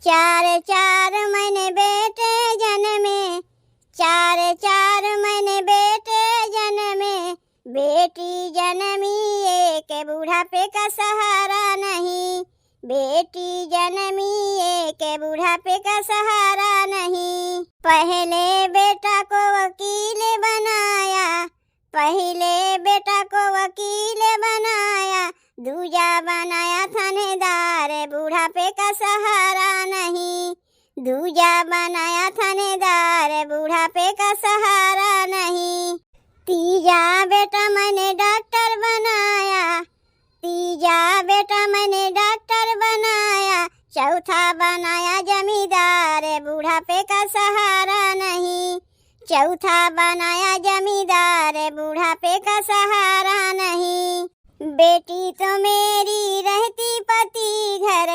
चार चार मैंने बेटे जन्मे, चार चार मैंने बेटे जन्मे, बेटी जन्मी एक बुढ़ापे का सहारा नहीं, बेटी जन्मी एक बुढ़ापे का सहारा नहीं। पहले बेटा को वकील बनाया, पहले बेटा को वकील बनाया, दूजा बनाया थानेदार, बुढ़ापे का सहारा नहीं, दूजा बनाया थानेदार, बुढ़ापे का सहारा नहीं। तीजा बेटा मैंने डॉक्टर बनाया, तीजा बेटा मैंने डॉक्टर बनाया, चौथा बनाया जमींदार, बुढ़ापे का सहारा नहीं, चौथा बनाया जमींदार, बुढ़ापे का सहारा नहीं। बेटी तो मेरी रहती पति घर,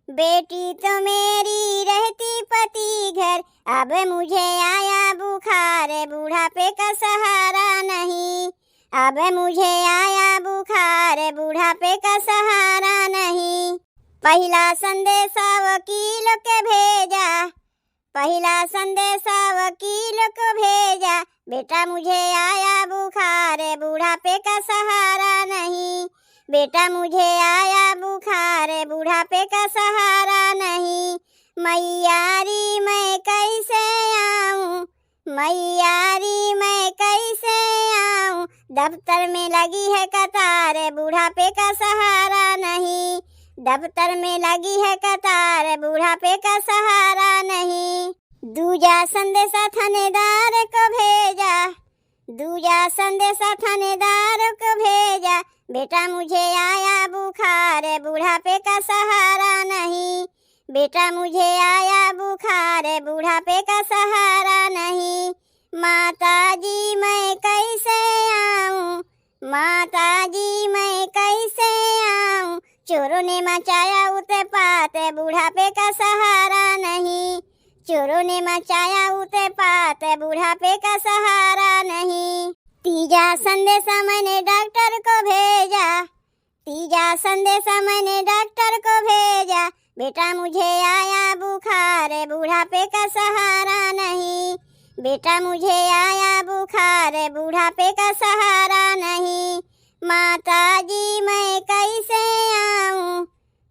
बेटी तो मेरी रहती पति घर, अब मुझे आया बुखार, बुढ़ापे का सहारा नहीं, अब मुझे आया बुखार, बुढ़ापे का सहारा नहीं। पहला संदेशा वकील के भेजा, पहला संदेशा वकील को भेजा, बेटा मुझे आया बुखार, बुढ़ापे का सहारा नहीं, बेटा मुझे आया बुखार, बुढ़ापे का सहारा नहीं। मैयारी मैं कैसे आऊं, मैयारी मैं कैसे आऊं, दफ्तर में लगी है कतार, बुढ़ापे का सहारा नहीं, दफ्तर में लगी है कतार, बुढ़ापे का सहारा नहीं। दूजा संदेशा थानेदार को भेजा, दूजा संदेशा थानेदार को भेजा, बेटा मुझे आया बुखार, बुढ़ापे का सहारा नहीं, बेटा मुझे आया बुखार, बुढ़ापे का सहारा नहीं। माता जी मैं कैसे आऊं, माता जी मैं कैसे आऊं, चोरों ने मचाया उत्पात, बुढ़ापे का सहारा नहीं, चोरों ने मचाया उत्पात, बुढ़ापे का सहारा नहीं। तीजा संदेशा मैंने डॉक्टर को भेजा, तीजा संदेशा मैंने डॉक्टर को भेजा, बेटा मुझे आया बुखार, बुढ़ापे का सहारा नहीं, बेटा मुझे आया बुखार, बुढ़ापे का सहारा नहीं। माता जी मैं कैसे आऊं,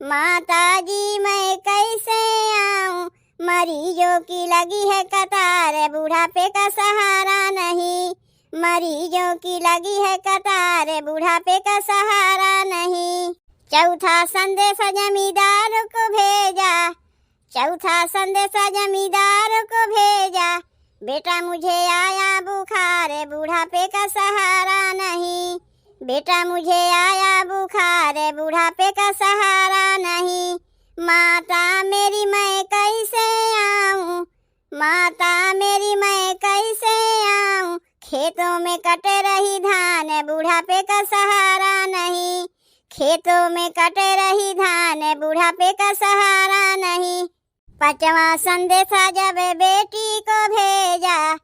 माता जी मैं कैसे आऊं, मरीजों की लगी है कतार, बुढ़ापे का सहारा नहीं, मरीजों की लगी है कतार, बुढ़ापे का सहारा नहीं। चौथा संदेशा जमींदार को भेजा, चौथा संदेशा जमींदार को भेजा, बेटा मुझे आया बुखार, बुढ़ापे का सहारा नहीं, बेटा मुझे आया बुखार, बुढ़ापे का सहारा नहीं। माता मेरी मैं कैसे आऊं, माता मेरी मैं कैसे आऊं, खेतों में कटे रही धान, बुढ़ापे का सहारा नहीं, खेतों में कटे रही धान, बुढ़ापे का सहारा नहीं। पांचवा संदेशा जब बेटी को भेजा,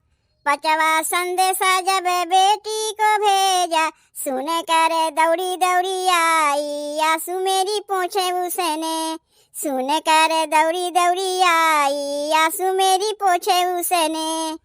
पांचवा संदेशा जब बेटी को भेजा, सुने करे दौड़ी दौड़ी आई, आंसू मेरी पोंछे उसने, सुने करे दौड़ी दौड़ी आई, आंसू मेरी पोंछे उसने।